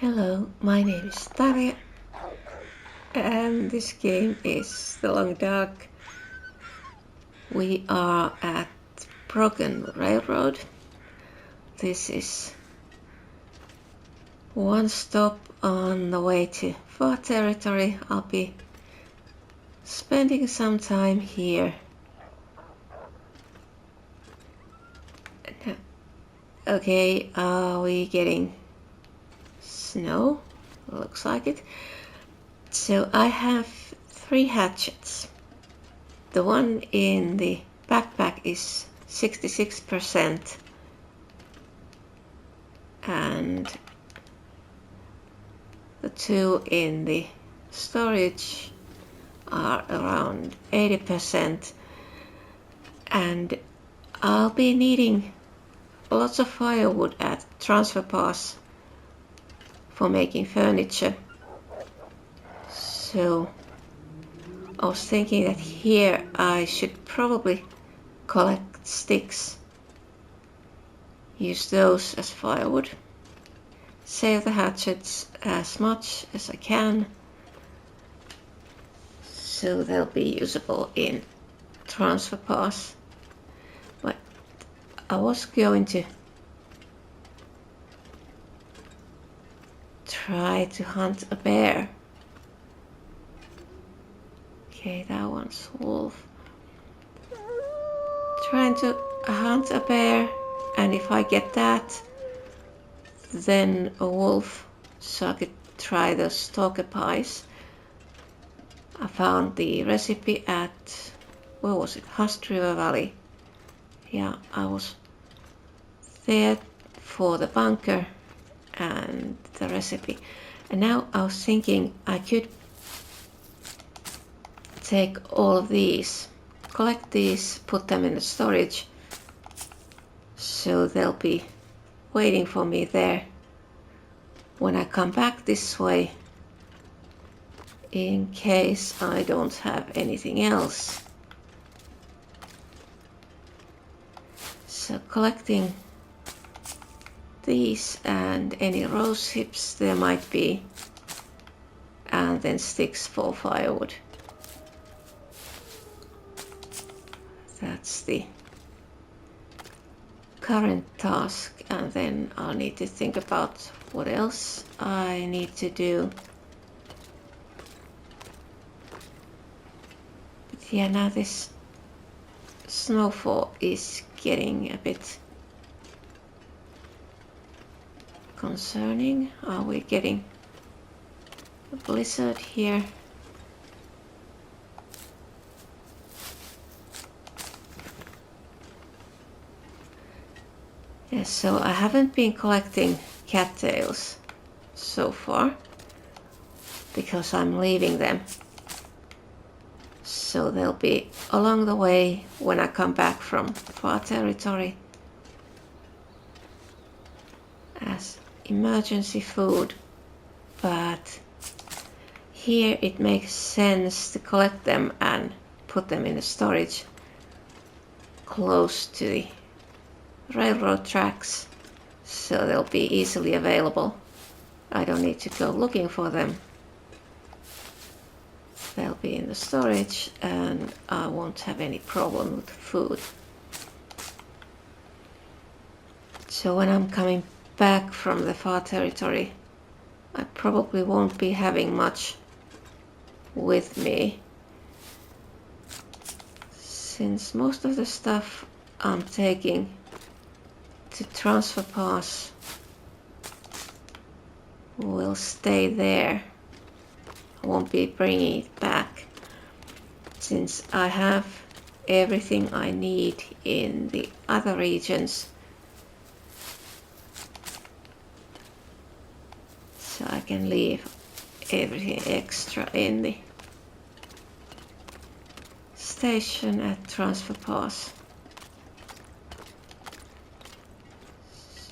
Hello, my name is Tarja, and this game is The Long Dark. We are at Broken Railroad. This is one stop on the way to Far Territory. I'll be spending some time here. Okay, are we getting snow? Looks like it. So I have 3 hatchets. The one in the backpack is 66%, and the 2 in the storage are around 80%, and I'll be needing lots of firewood at transfer pass for making furniture. So I was thinking that here I should probably collect sticks, use those as firewood, save the hatchets as much as I can so they'll be usable in transfer pass. But I was going to try to hunt a bear. Okay, that one's wolf. Trying to hunt a bear, and if I get that, then a wolf, so I could try the stalker pies. I found the recipe at, where was it? Hust River Valley. Yeah, I was there for the bunker and the recipe. And now I was thinking I could take all of these, collect these, put them in the storage, so they'll be waiting for me there when I come back this way, in case I don't have anything else. So collecting these and any rose hips there might be, and then sticks for firewood. That's the current task, and then I'll need to think about what else I need to do. But yeah, now this snowfall is getting a bit concerning. Are we getting a blizzard here? Yes, so I haven't been collecting cattails so far because I'm leaving them. So they'll be along the way when I come back from Far Territory as emergency food. But here it makes sense to collect them and put them in the storage close to the railroad tracks, so they'll be easily available. I don't need to go looking for them. They'll be in the storage and I won't have any problem with food. So when I'm coming back from the Far Territory, I probably won't be having much with me, since most of the stuff I'm taking to transfer pass will stay there. I won't be bringing it back, since I have everything I need in the other regions. So I can leave everything extra in the station at transfer pass.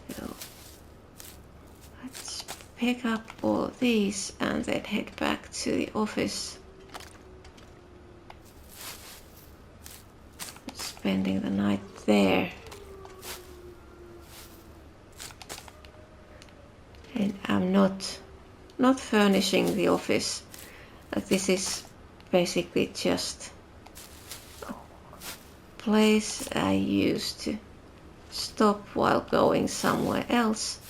So let's pick up all of these and then head back to the office. Spending the night there. And I'm not furnishing the office. This is basically just a place I use to stop while going somewhere else.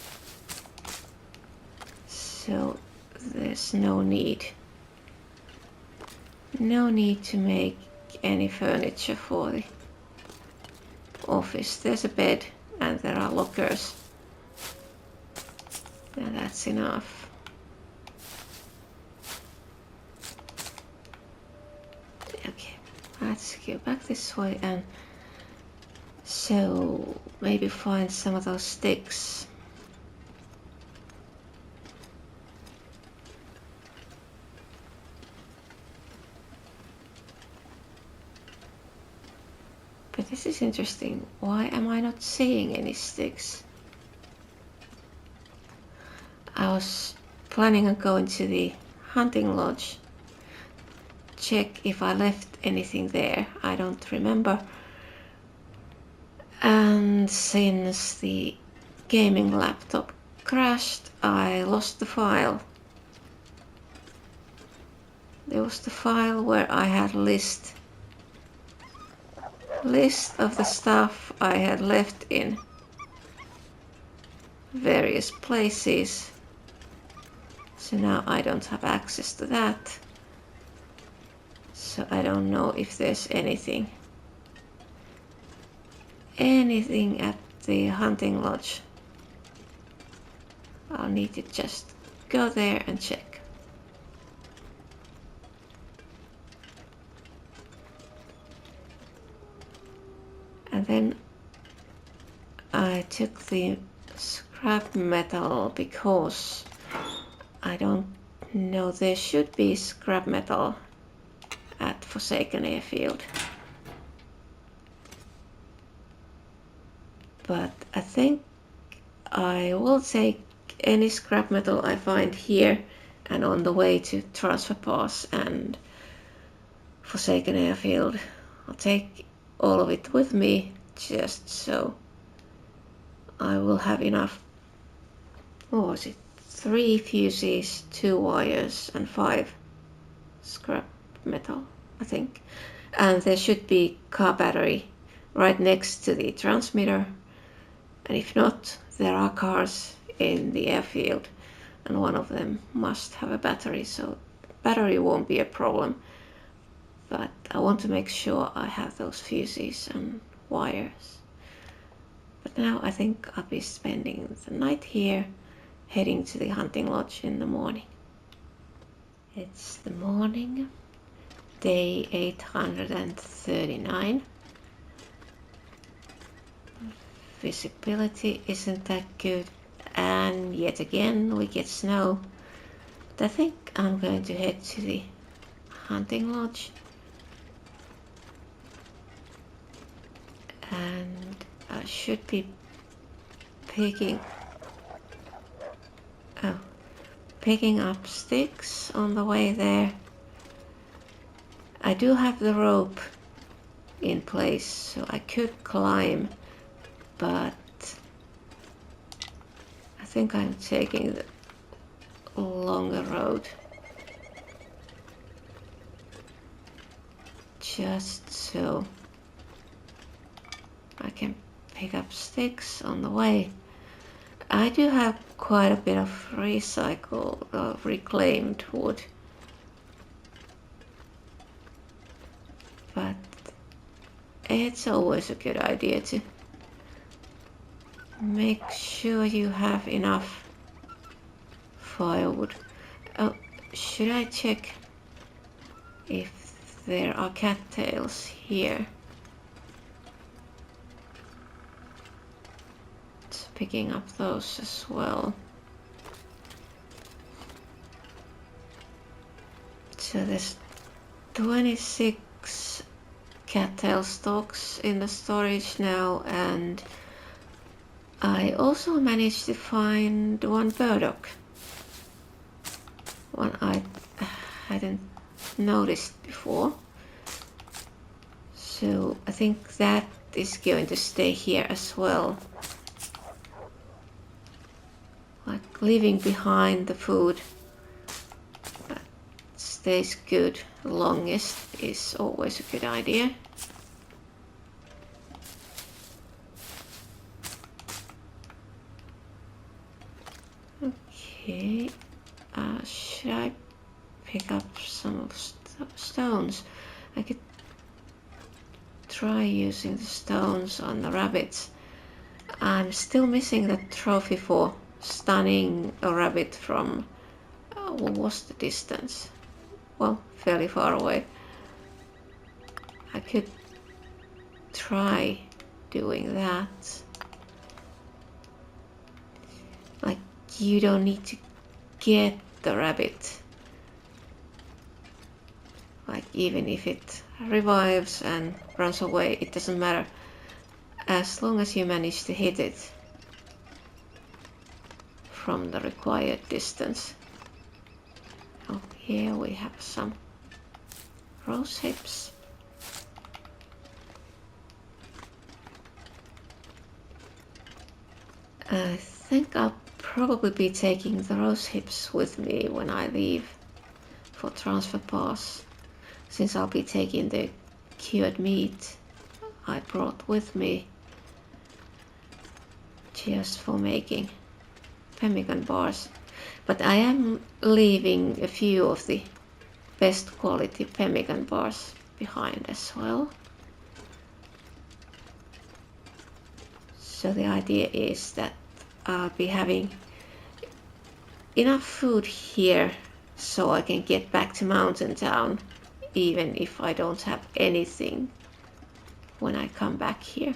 So there's no need to make any furniture for the office. There's a bed and there are lockers, and that's enough. Okay, let's go back this way and so maybe find some of those sticks. But this is interesting. Why am I not seeing any sticks? I was planning on going to the hunting lodge, check if I left anything there. I don't remember. And since the gaming laptop crashed, I lost the file. There was the file where I had list of the stuff I had left in various places. So now I don't have access to that. So I don't know if there's anything at the hunting lodge. I'll need to just go there and check. And then I took the scrap metal because I don't know, there should be scrap metal at Forsaken Airfield. But I think I will take any scrap metal I find here and on the way to Transfer Pass and Forsaken Airfield. I'll take all of it with me just so I will have enough. What was it? 3 fuses, 2 wires and 5 scrap metal, I think. And there should be car battery right next to the transmitter. And if not, there are cars in the airfield and one of them must have a battery, so battery won't be a problem. But I want to make sure I have those fuses and wires. But now I think I'll be spending the night here, heading to the hunting lodge in the morning. It's the morning, day 839. Visibility isn't that good, and yet again we get snow. But I think I'm going to head to the hunting lodge. And I should be picking up sticks on the way there. I do have the rope in place, so I could climb, but I think I'm taking the longer road just so I can pick up sticks on the way. I do have quite a bit of reclaimed wood, but it's always a good idea to make sure you have enough firewood. Oh, should I check if there are cattails here? Picking up those as well. So there's 26 cattail stalks in the storage now, and I also managed to find one burdock. One I hadn't noticed before. So I think that is going to stay here as well. like leaving behind the food that stays good longest is always a good idea. Okay, should I pick up some stones? I could try using the stones on the rabbits. I'm still missing the trophy for stunning a rabbit from, what was the distance? Well, fairly far away. I could try doing that. Like, you don't need to get the rabbit. Like, even if it revives and runs away, it doesn't matter. As long as you manage to hit it from the required distance. Oh, here we have some rose hips. I think I'll probably be taking the rose hips with me when I leave for transfer pass, since I'll be taking the cured meat I brought with me just for making pemmican bars. But I am leaving a few of the best quality pemmican bars behind as well. So the idea is that I'll be having enough food here so I can get back to Mountain Town even if I don't have anything when I come back here.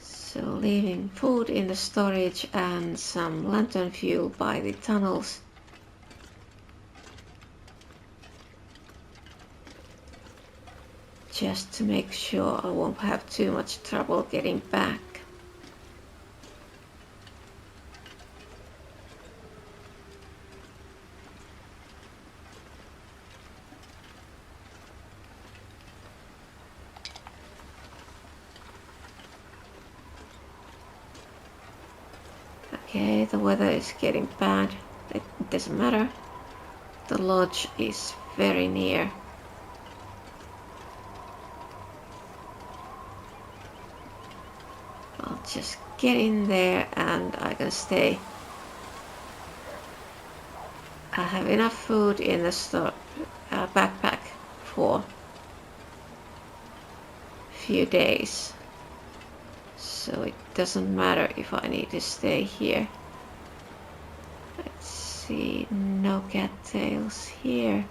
So leaving food in the storage and some lantern fuel by the tunnels. Just to make sure I won't have too much trouble getting back. Okay, the weather is getting bad. It doesn't matter. The lodge is very near. I'll just get in there and I can stay. I have enough food in the backpack for a few days. So it doesn't matter if I need to stay here. Let's see, no cattails here.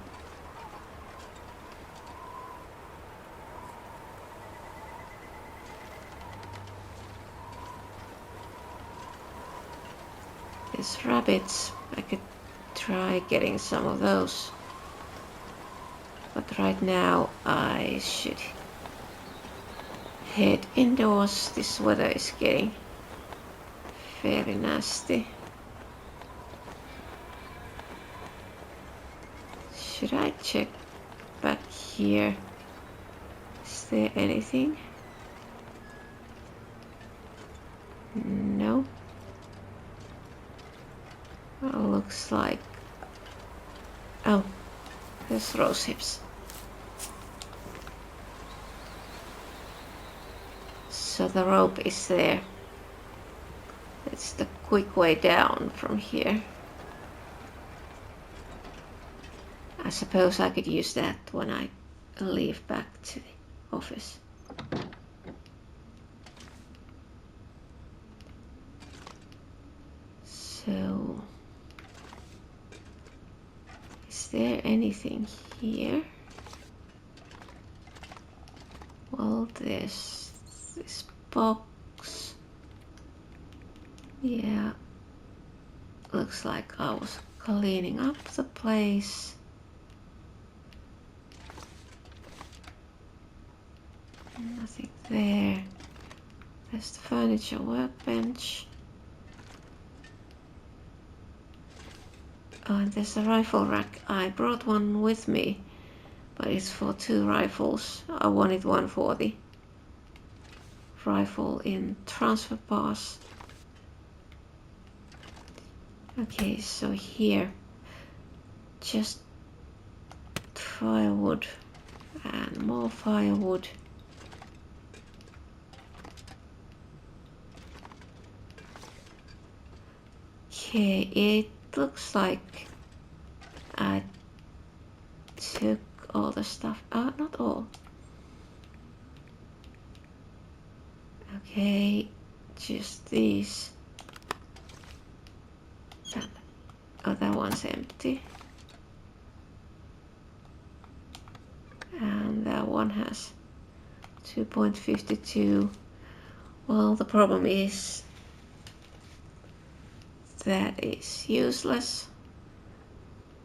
There's rabbits. I could try getting some of those. But right now I should head indoors. This weather is getting fairly nasty. Should I check back here? Is there anything? No. Looks like... oh, there's rose hips. So the rope is there. It's the quick way down from here. I suppose I could use that when I leave back to the office. So, is there anything here? Well, there's this box. Yeah, looks like I was cleaning up the place. Nothing there. There's the furniture workbench. Oh, and there's a rifle rack. I brought one with me but it's for 2 rifles. I wanted one for the rifle in transfer pass. Okay, so here just firewood and more firewood. Okay, it looks like I took all the stuff out, not all. Okay, just these. Oh, that one's empty. And that one has 2.52. Well, the problem is that is useless.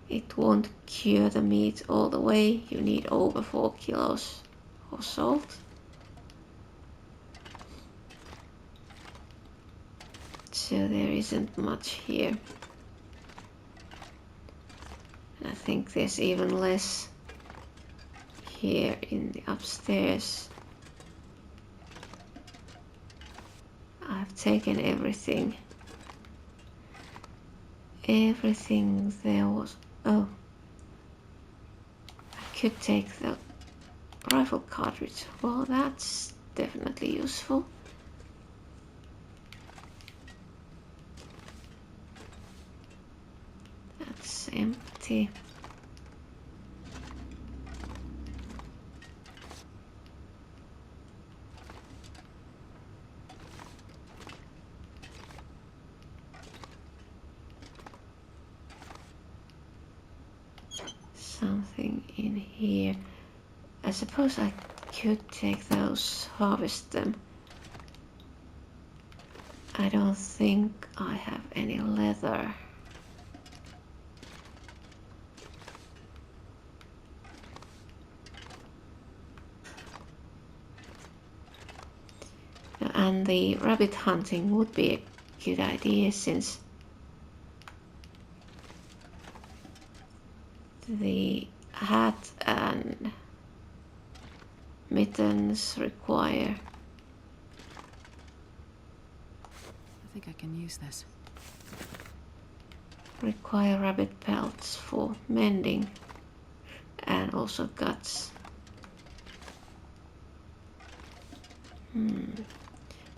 It won't cure the meat all the way. You need over 4 kilos of salt. So there isn't much here. And I think there's even less here in the upstairs. I've taken everything. Everything there was. Oh, I could take the rifle cartridge. Well, that's definitely useful. That's empty. Something in here. I suppose I could take those, harvest them. I don't think I have any leather. And the rabbit hunting would be a good idea, since the hat and mittens require. I think I can use this. Require rabbit pelts for mending and also guts.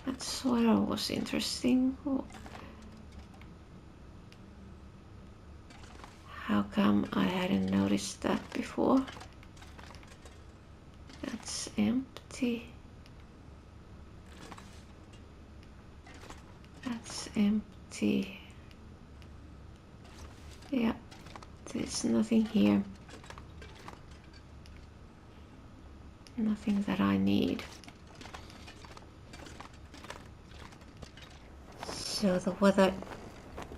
That soil was interesting. How come I hadn't noticed that before? That's empty. That's empty. Yeah, there's nothing here. Nothing that I need. So the weather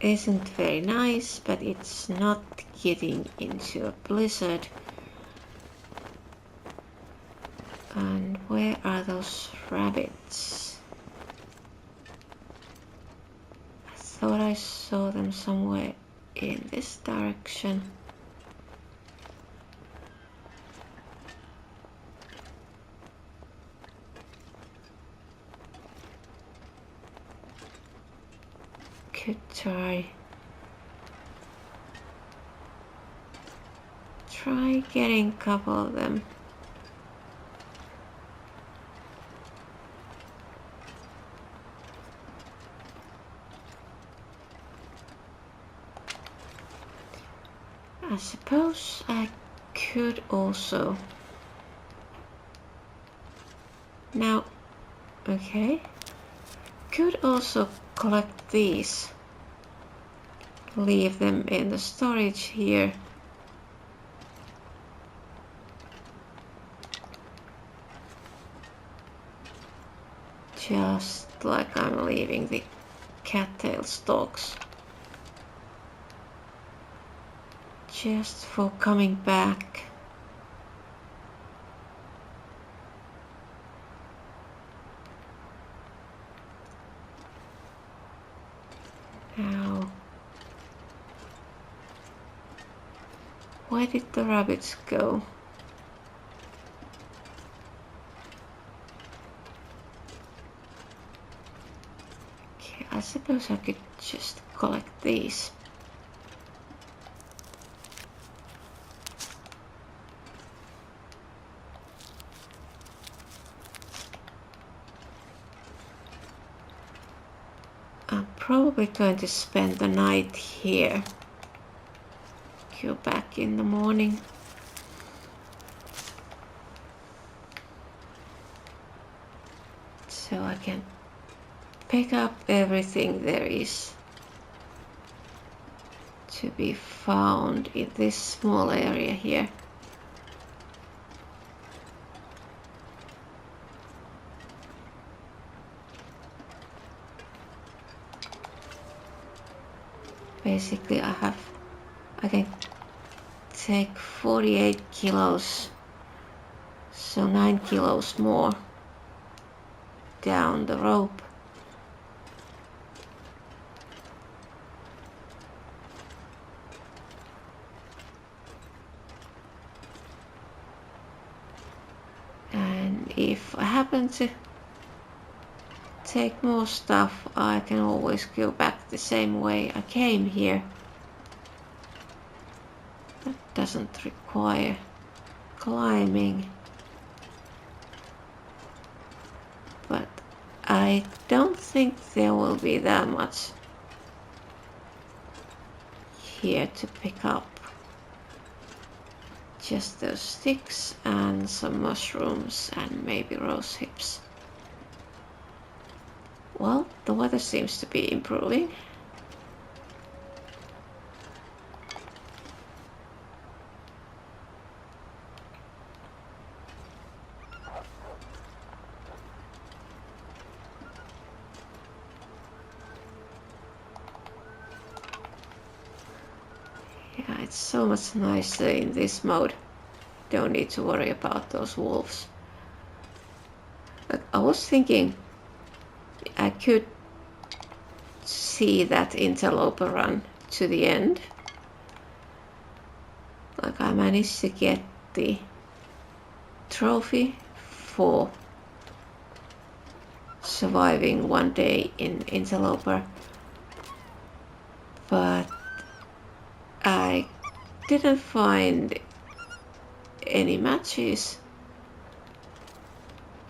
isn't very nice, but it's not getting into a blizzard. And where are those rabbits? I thought I saw them somewhere in this direction. Could try getting a couple of them. I suppose I could also now, okay, could also collect these, leave them in the storage here. Just like I'm leaving the cattail stalks. Just for coming back. Now, where did the rabbits go? I suppose I could just collect these. I'm probably going to spend the night here. Go back in the morning. So I can pick up everything there is to be found in this small area here. Basically I can take 48 kilos, so 9 kilos more down the rope. And if I happen to take more stuff, I can always go back the same way I came here. That doesn't require climbing. But I don't think there will be that much here to pick up. Just those sticks and some mushrooms and maybe rose hips. Well, the weather seems to be improving. Yeah, it's so much nicer in this mode. Don't need to worry about those wolves. But I was thinking I could see that interloper run to the end. Like I managed to get the trophy for surviving one day in interloper, but I didn't find any matches,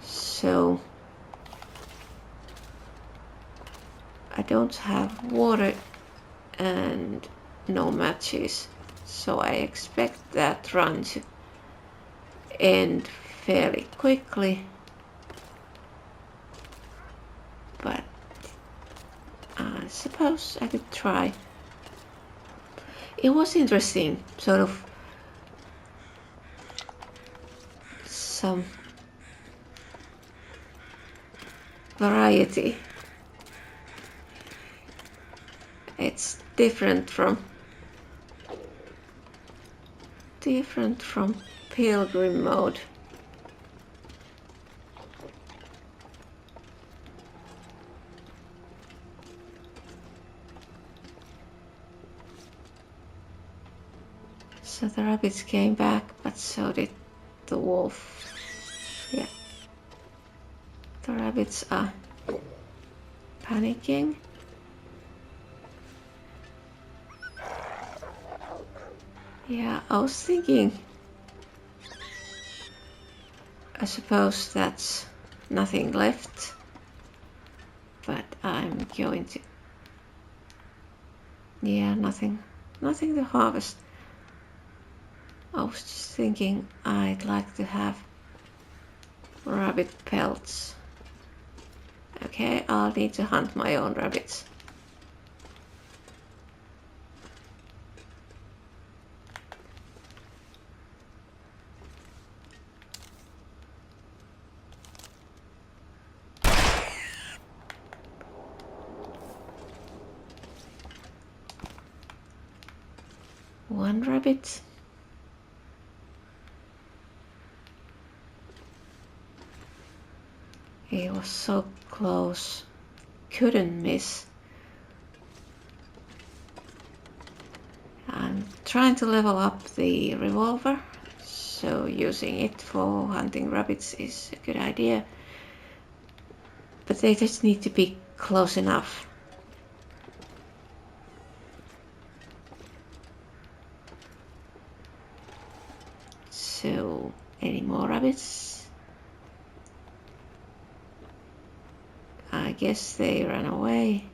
so I don't have water and no matches, so I expect that run to end fairly quickly, but I suppose I could try. It was interesting, sort of some variety. It's different from Pilgrim mode. So the rabbits came back, but so did the wolf. Yeah. The rabbits are panicking. Yeah, I was thinking, I suppose that's nothing left, but I'm going to, yeah, nothing to harvest. I was just thinking I'd like to have rabbit pelts. Okay, I'll need to hunt my own rabbits. One rabbit. He was so close, couldn't miss. I'm trying to level up the revolver, so using it for hunting rabbits is a good idea. But they just need to be close enough. Any more rabbits? I guess they ran away.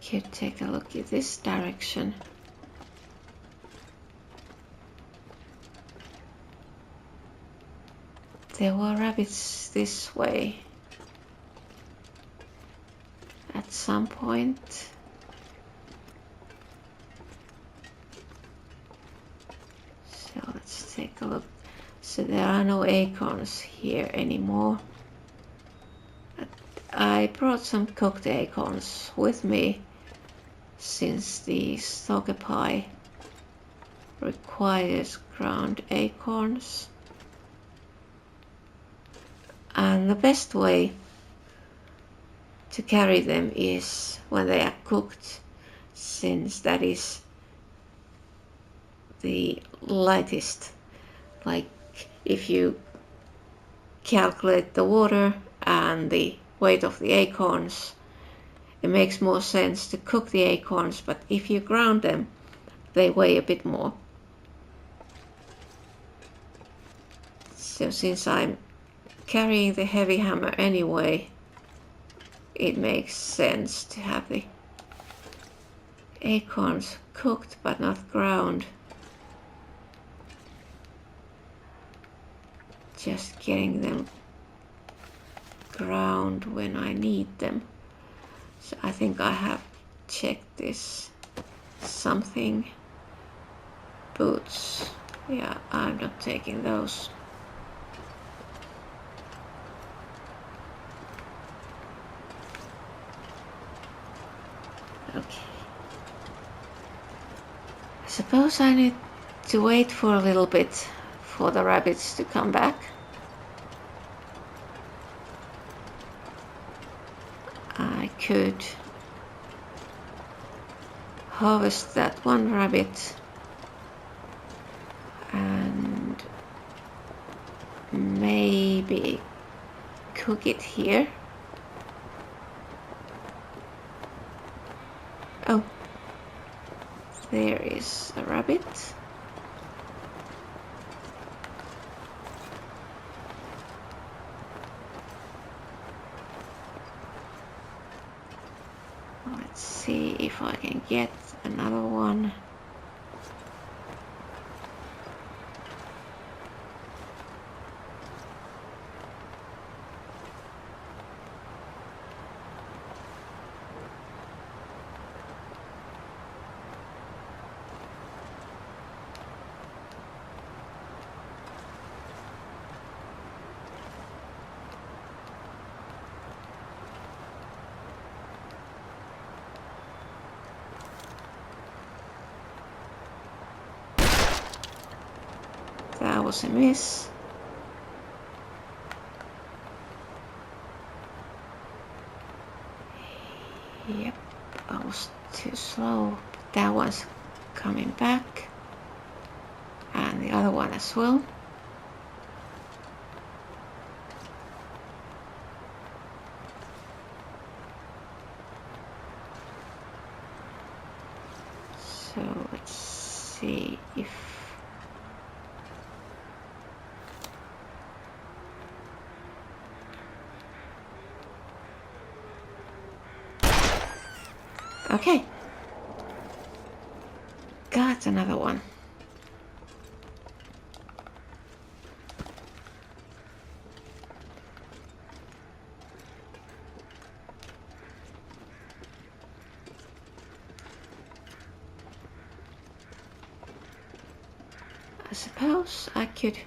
Could take a look at this direction. There were rabbits this way at some point. So let's take a look. So there are no acorns here anymore. I brought some cooked acorns with me since the stalker pie requires ground acorns. And the best way to carry them is when they are cooked, since that is the lightest. Like if you calculate the water and the weight of the acorns, it makes more sense to cook the acorns, but if you ground them, they weigh a bit more. So since I'm carrying the heavy hammer anyway, it makes sense to have the acorns cooked but not ground. Just getting them ground when I need them. So I think I have checked this something. Boots. Yeah, I'm not taking those. Okay. I suppose I need to wait for a little bit for the rabbits to come back. I could harvest that one rabbit and maybe cook it here. Oh, there is a rabbit. Let's see if I can get another one. That was a miss. Yep, I was too slow. That one's coming back. And the other one as well. So let's see if okay, got another one. I suppose I could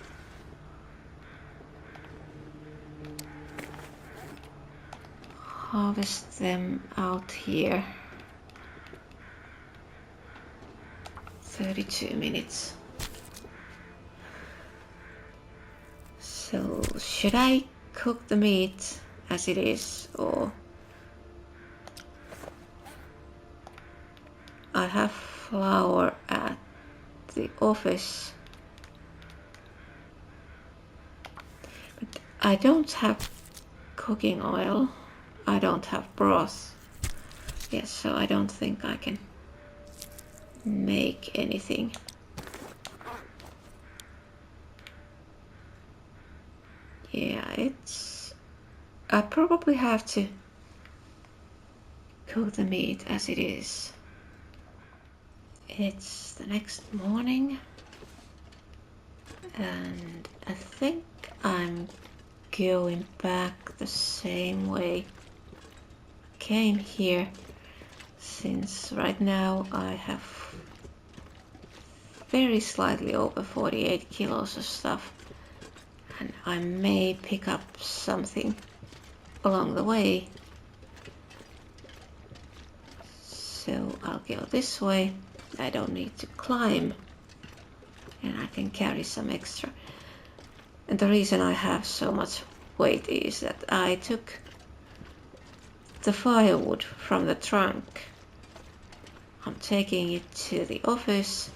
harvest them out here. 32 minutes. So should I cook the meat as it is, or I have flour at the office, but I don't have cooking oil. I don't have broth. Yes, so I don't think I can make anything. Yeah, I probably have to cook the meat as it is. It's the next morning, and I think I'm going back the same way I came here, since right now I have very slightly over 48 kilos of stuff, and I may pick up something along the way. So I'll go this way. I don't need to climb, and I can carry some extra. And the reason I have so much weight is that I took the firewood from the trunk. I'm taking it to the office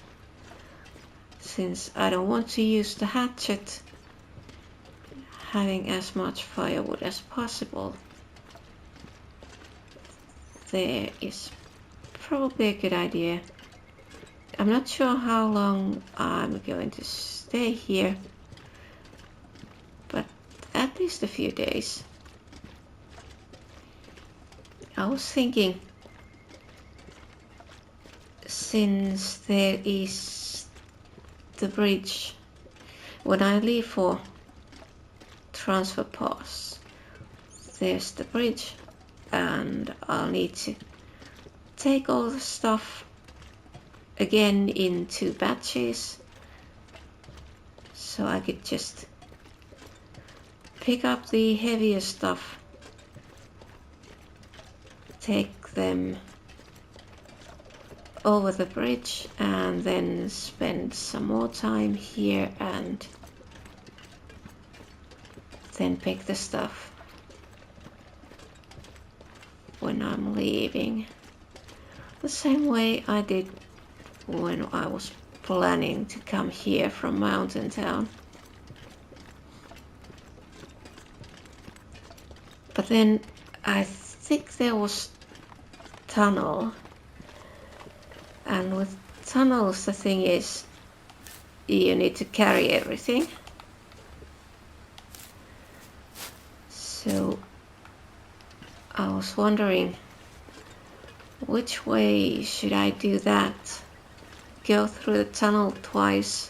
since I don't want to use the hatchet, having as much firewood as possible. There is probably a good idea. I'm not sure how long I'm going to stay here, but at least a few days. I was thinking, since there is the bridge, when I leave for transfer pass, there's the bridge, and I'll need to take all the stuff again in 2 batches, so I could just pick up the heavier stuff, take them over the bridge, and then spend some more time here and then pick the stuff when I'm leaving, the same way I did when I was planning to come here from Mountain Town. But then I think there was tunnel, and with tunnels the thing is you need to carry everything. So I was wondering, which way should I do that? Go through the tunnel twice,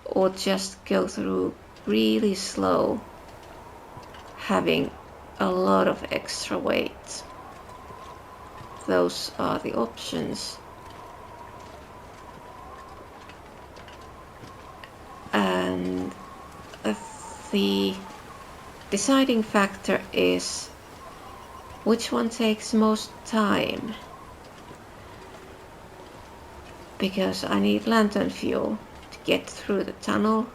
or just go through really slow, having a lot of extra weight? Those are the options. And the deciding factor is which one takes most time, because I need lantern fuel to get through the tunnel,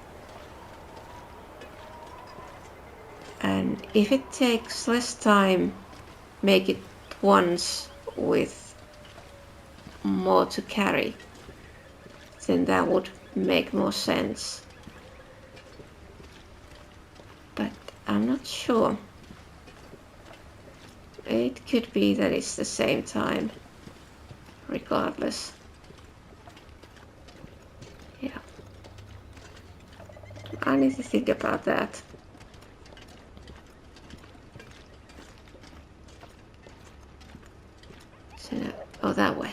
and if it takes less time, make it once with more to carry, then that would make more sense. But I'm not sure. It could be that it's the same time regardless. Yeah, I need to think about that. So now, oh, that way.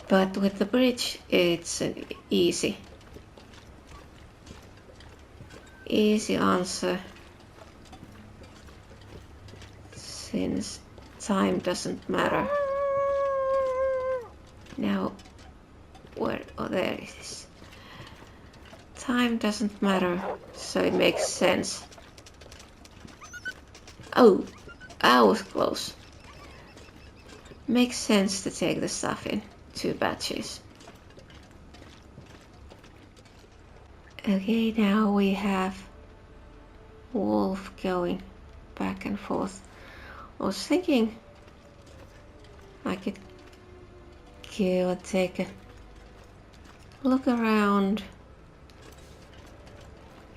But with the bridge, it's an easy answer, since time doesn't matter. Now, where? Oh, there it is. Time doesn't matter, so it makes sense. Oh, I was close. Makes sense to take the stuff in 2 batches. Okay, now we have Wolf going back and forth. I was thinking I could go and take a look around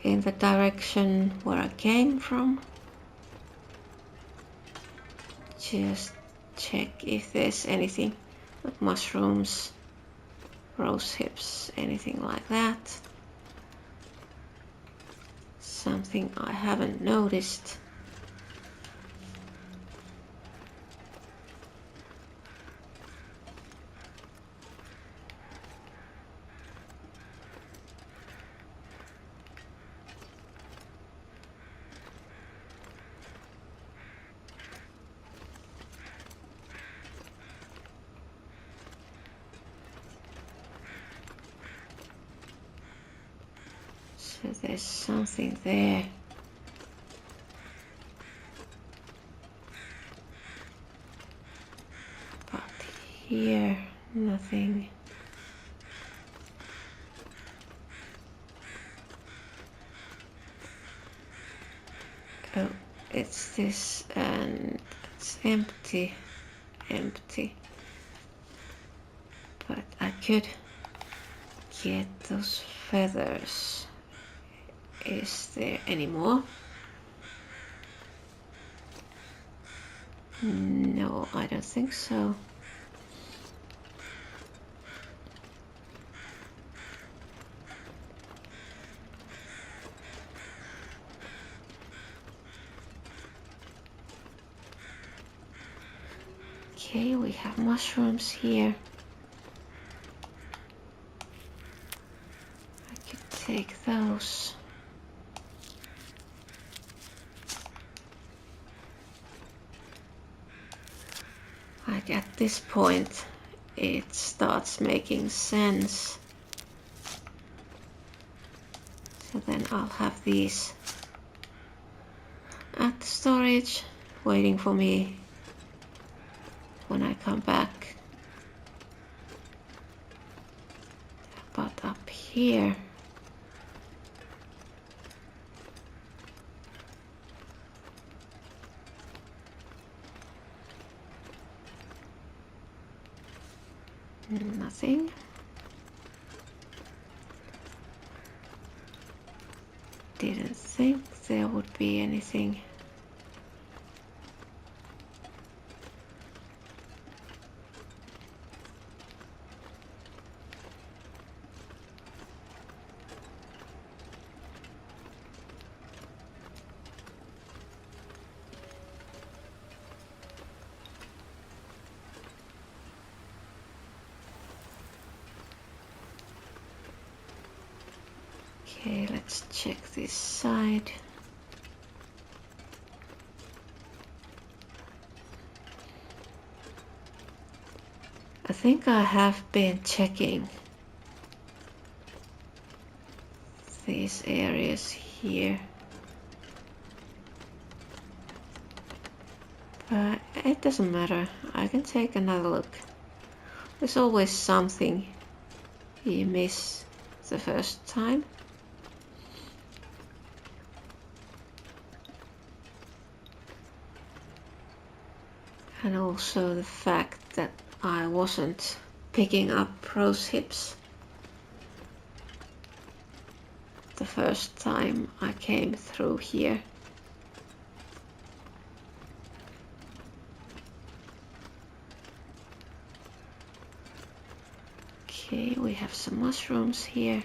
in the direction where I came from. Just check if there's anything like mushrooms, rose hips, anything like that. Something I haven't noticed. So there's something there. But here, nothing. Oh, it's this and it's empty. But I could get those feathers. Is there any more? No, I don't think so. Okay, we have mushrooms here. I could take those. Like at this point, it starts making sense. So then I'll have these at the storage, waiting for me when I come back. But up here, nothing. Didn't think there would be anything. Okay, let's check this side. I think I have been checking these areas here, but it doesn't matter. I can take another look. There's always something you miss the first time. And also the fact that I wasn't picking up rose hips the first time I came through here. Okay, we have some mushrooms here.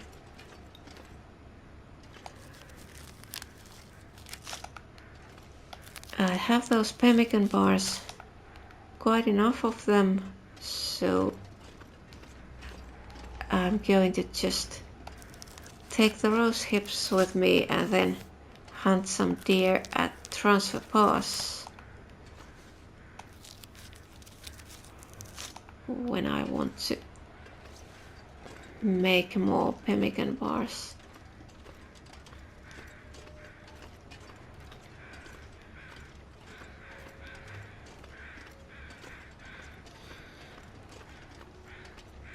I have those pemmican bars, quite enough of them, so I'm going to just take the rose hips with me and then hunt some deer at Transfer Pass when I want to make more pemmican bars.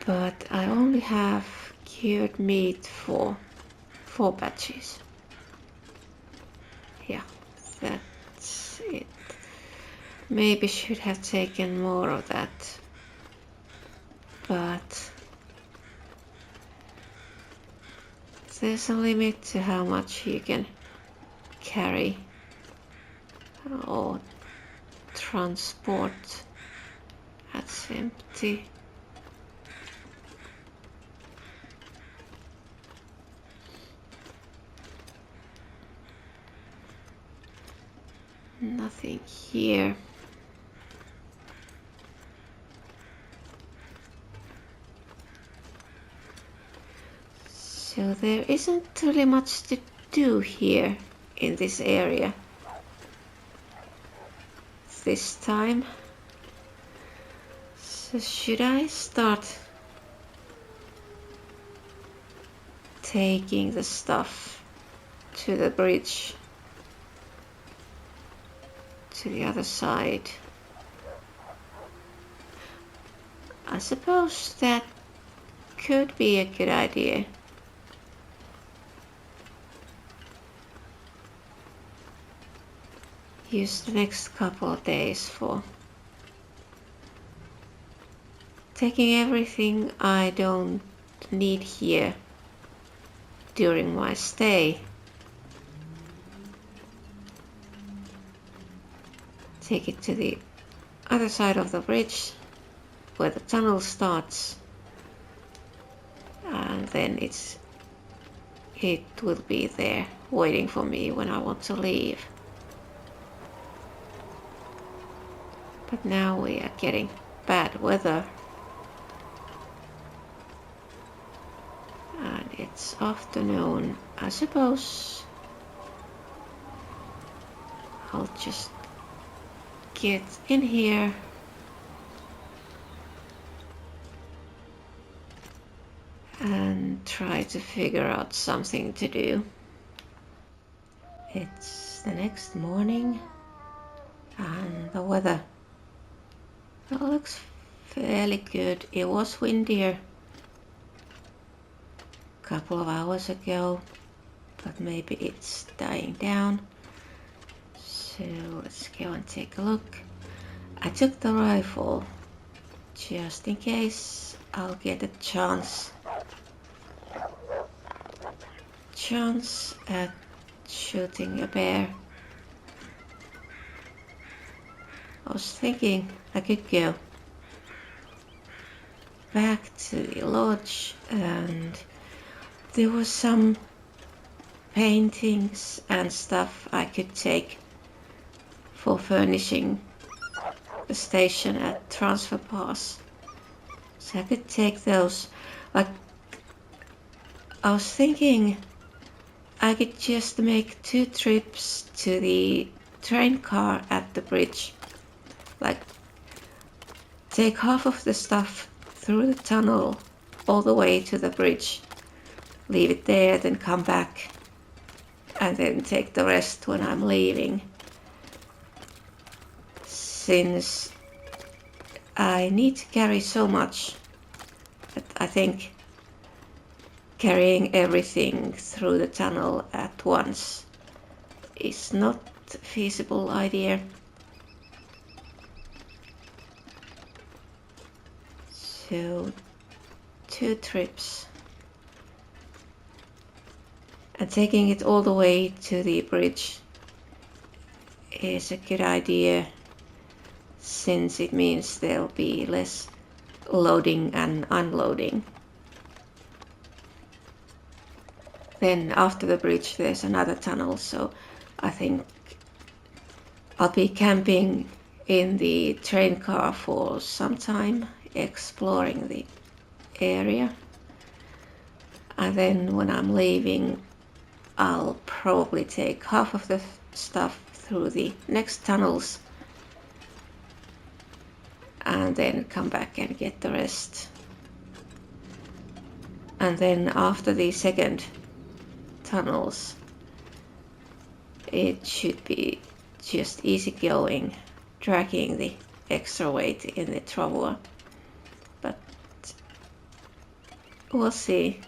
But I only have cured meat for 4 batches. Yeah, that's it. Maybe should have taken more of that, but there's a limit to how much you can carry or transport. That's empty. Nothing here. So there isn't really much to do here in this area this time. So should I start taking the stuff to the bridge, to the other side? I suppose that could be a good idea. Use the next couple of days for taking everything I don't need here during my stay. Take it to the other side of the bridge where the tunnel starts, and then it will be there waiting for me when I want to leave. But now we are getting bad weather, and it's afternoon. I suppose I'll just get in here and try to figure out something to do. It's the next morning and the weather looks fairly good. It was windier a couple of hours ago, but maybe it's dying down. So let's go and take a look. I took the rifle just in case I'll get a chance at shooting a bear. I was thinking I could go back to the lodge, and there was some paintings and stuff I could take for furnishing the station at Transfer Pass. So I could take those. Like, I was thinking I could just make 2 trips to the train car at the bridge. Like, take half of the stuff through the tunnel all the way to the bridge, leave it there, then come back, and then take the rest when I'm leaving. Since I need to carry so much that I think carrying everything through the tunnel at once is not a feasible idea. So 2 trips, and taking it all the way to the bridge is a good idea, since it means there'll be less loading and unloading. Then after the bridge there's another tunnel, so I think I'll be camping in the train car for some time, exploring the area, and then when I'm leaving I'll probably take half of the stuff through the next tunnels and then come back and get the rest. And then after the second tunnels it should be just easy going, dragging the extra weight in the trough. But we'll see.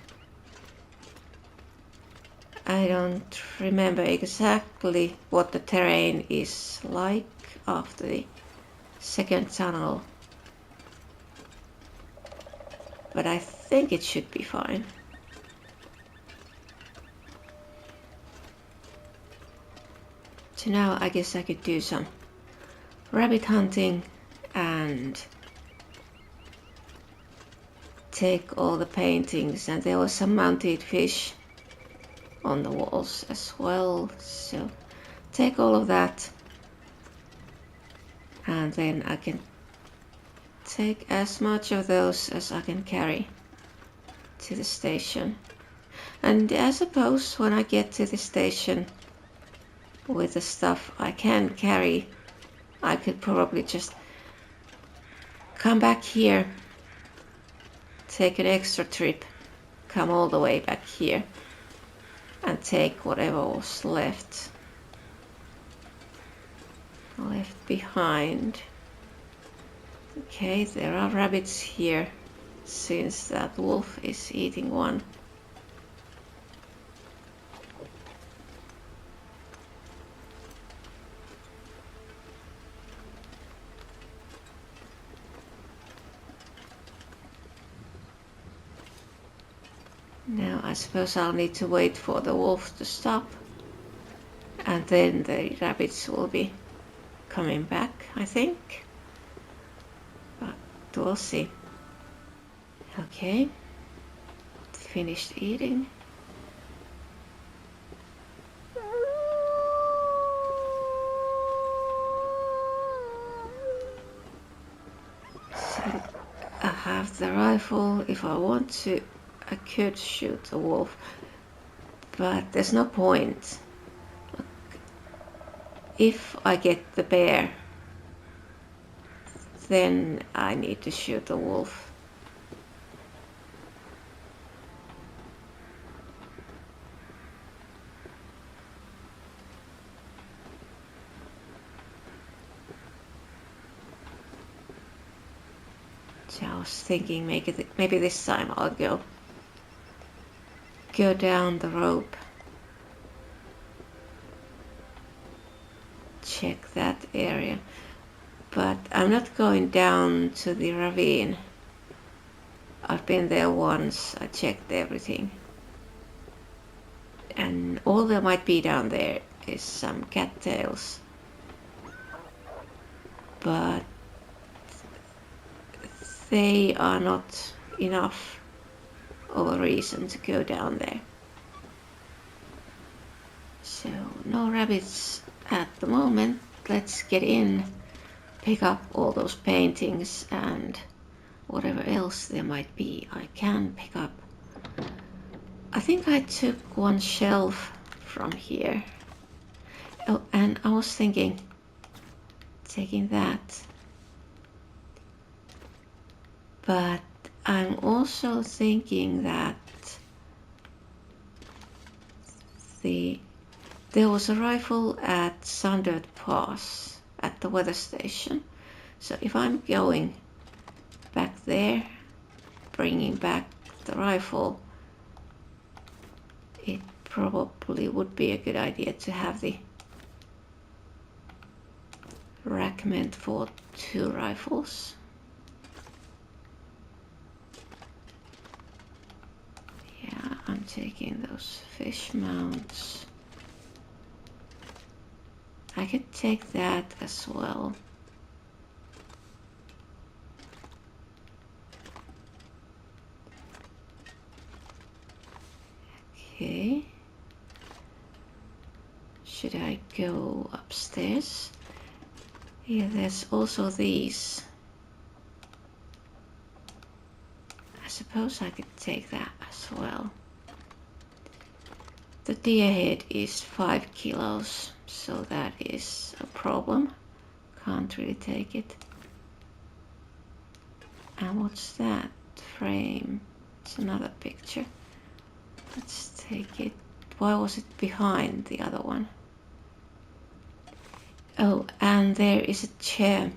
I don't remember exactly what the terrain is like after the second tunnel, but I think it should be fine. So now I guess I could do some rabbit hunting and take all the paintings, and there was some mounted fish on the walls as well, so take all of that, and then I can take as much of those as I can carry to the station. And I suppose when I get to the station with the stuff I can carry, I could probably just come back here, take an extra trip, come all the way back here and take whatever was left behind. Okay, there are rabbits here since that wolf is eating one. Now I suppose I'll need to wait for the wolf to stop, and then the rabbits will be coming back, I think. But we'll see. Okay, finished eating. So I have the rifle. If I want to, I could shoot the wolf, but there's no point. If I get the bear, then I need to shoot the wolf. So I was thinking maybe this time I'll go down the rope, check that area, but I'm not going down to the ravine. I've been there once, I checked everything, and all there might be down there is some cattails, but they are not enough of a reason to go down there. So no rabbits at the moment. Let's get in, pick up all those paintings and whatever else there might be I can pick up. I think I took one shelf from here. Oh, and I was thinking taking that, but I'm also thinking that there was a rifle at Sundered Pass at the weather station. So if I'm going back there, bringing back the rifle, it probably would be a good idea to have the rack meant for 2 rifles. Yeah, I'm taking those fish mounts. I could take that as well. Okay. Should I go upstairs? Yeah, there's also these. I suppose I could take that as well. The deer head is 5 kilos, so that is a problem. Can't really take it. And what's that frame? It's another picture. Let's take it. Why was it behind the other one? Oh, and there is a chair.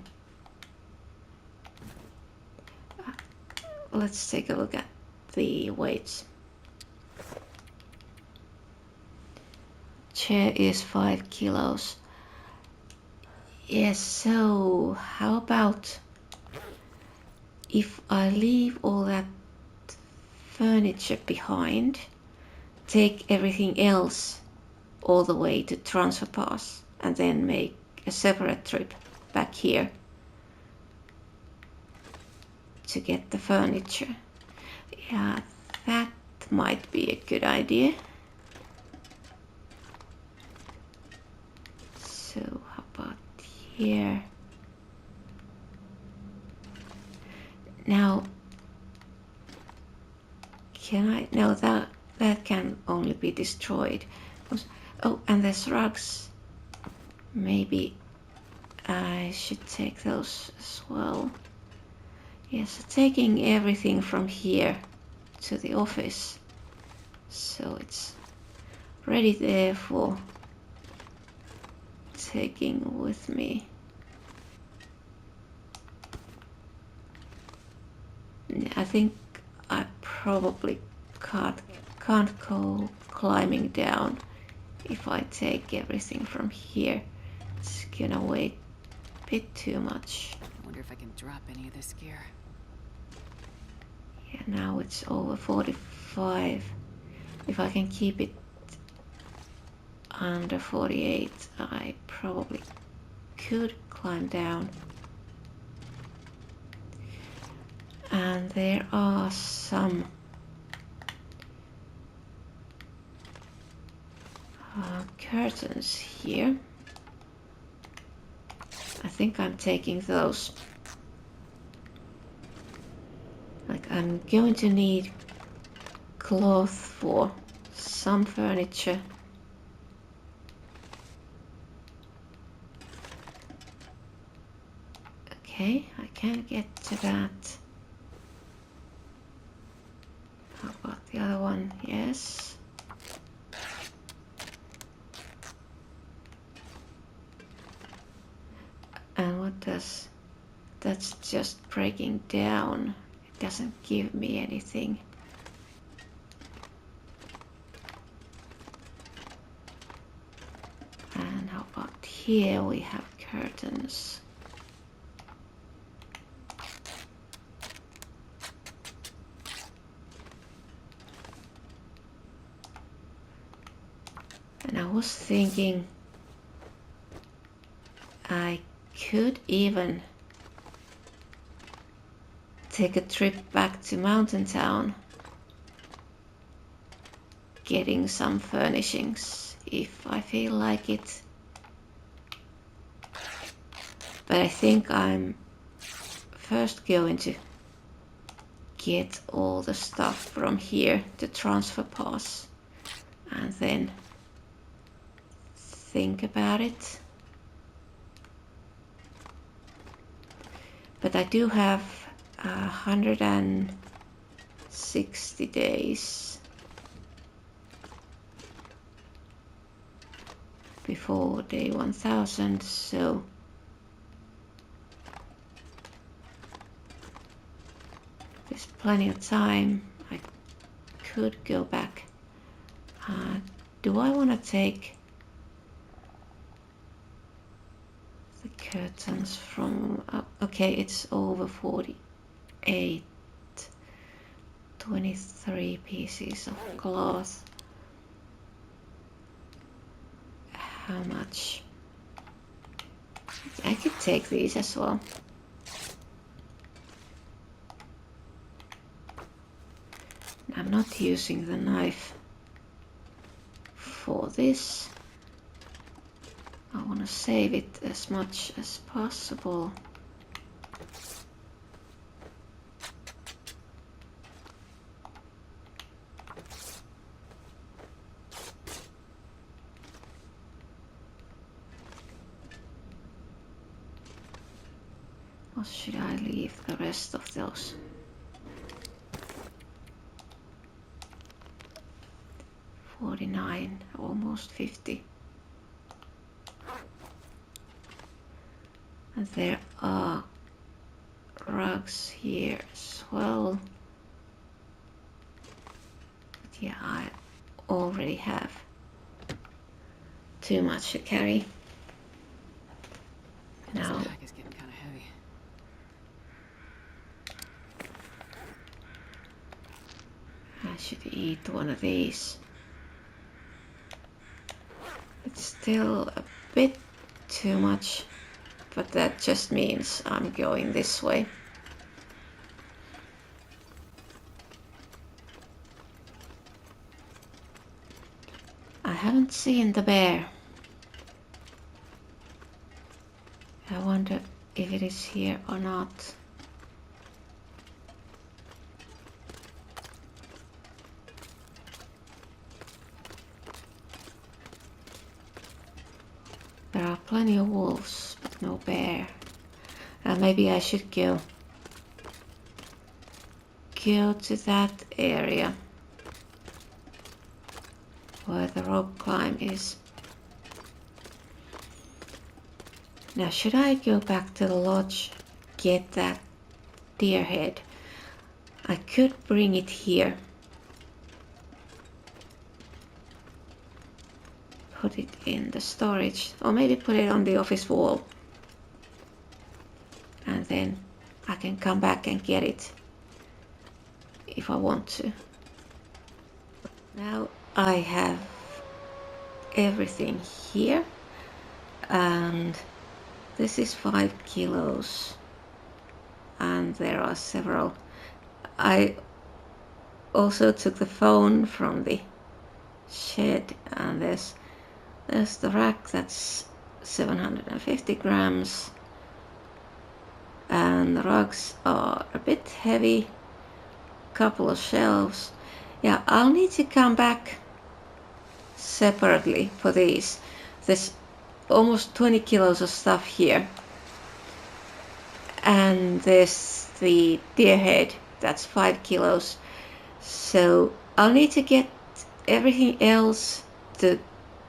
Let's take a look at the weights. Chair is 5 kilos. Yes, so how about if I leave all that furniture behind, take everything else all the way to transfer pass, and then make a separate trip back here to get the furniture. Yeah, that might be a good idea. So how about here? Now, can I? No, that can only be destroyed. Oh, and there's rugs. Maybe I should take those as well. Yes, taking everything from here to the office, so it's ready there for taking with me. I think I probably can't go climbing down if I take everything from here. It's gonna weigh a bit too much. I wonder if I can drop any of this gear. Yeah, now it's over 45. If I can keep it under 48, I probably could climb down. And there are some curtains here. I think I'm taking those. Like, I'm going to need cloth for some furniture. Okay, I can get to that. How about the other one? Yes. And what does... That's just breaking down. It doesn't give me anything. And how about here we have curtains. And I was thinking I could even take a trip back to Mountain Town, getting some furnishings if I feel like it. But I think I'm first going to get all the stuff from here, the transfer pass, and then think about it. But I do have 160 days before day 1000, so there's plenty of time. I could go back. Do I want to take the curtains from... okay, it's over 48. 23 pieces of cloth. How much? I could take these as well. I'm not using the knife for this. I want to save it as much as possible. Or should I leave the rest of those? $49, almost $50. And there are rugs here as well. But yeah, I already have too much to carry. Now This pack is getting kind of heavy. I should eat one of these. It's still a bit too much, but that just means I'm going this way. I haven't seen the bear. I wonder if it is here or not. There are plenty of wolves, but no bear. Maybe I should go to that area where the rope climb is. Now, should I go back to the lodge, get that deer head? I could bring it here. Put it in the storage, or maybe put it on the office wall. And then I can come back and get it if I want to. Now I have everything here, and this is 5 kilos, and there are several. I also took the phone from the shed, and there's the rack, that's 750 grams, and the rugs are a bit heavy, couple of shelves. Yeah, I'll need to come back separately for these. There's almost 20 kilos of stuff here, and there's the deer head, that's 5 kilos. So I'll need to get everything else to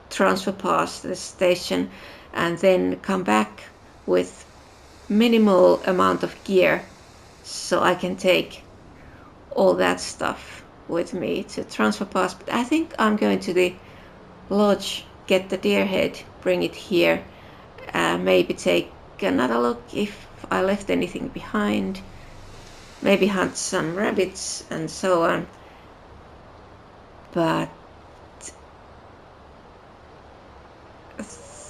transfer past the station and then come back with minimal amount of gear so I can take all that stuff with me to transfer past. But I think I'm going to the lodge, get the deer head, bring it here, maybe take another look if I left anything behind, maybe hunt some rabbits and so on. But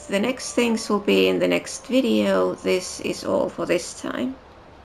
the next things will be in the next video. This is all for this time.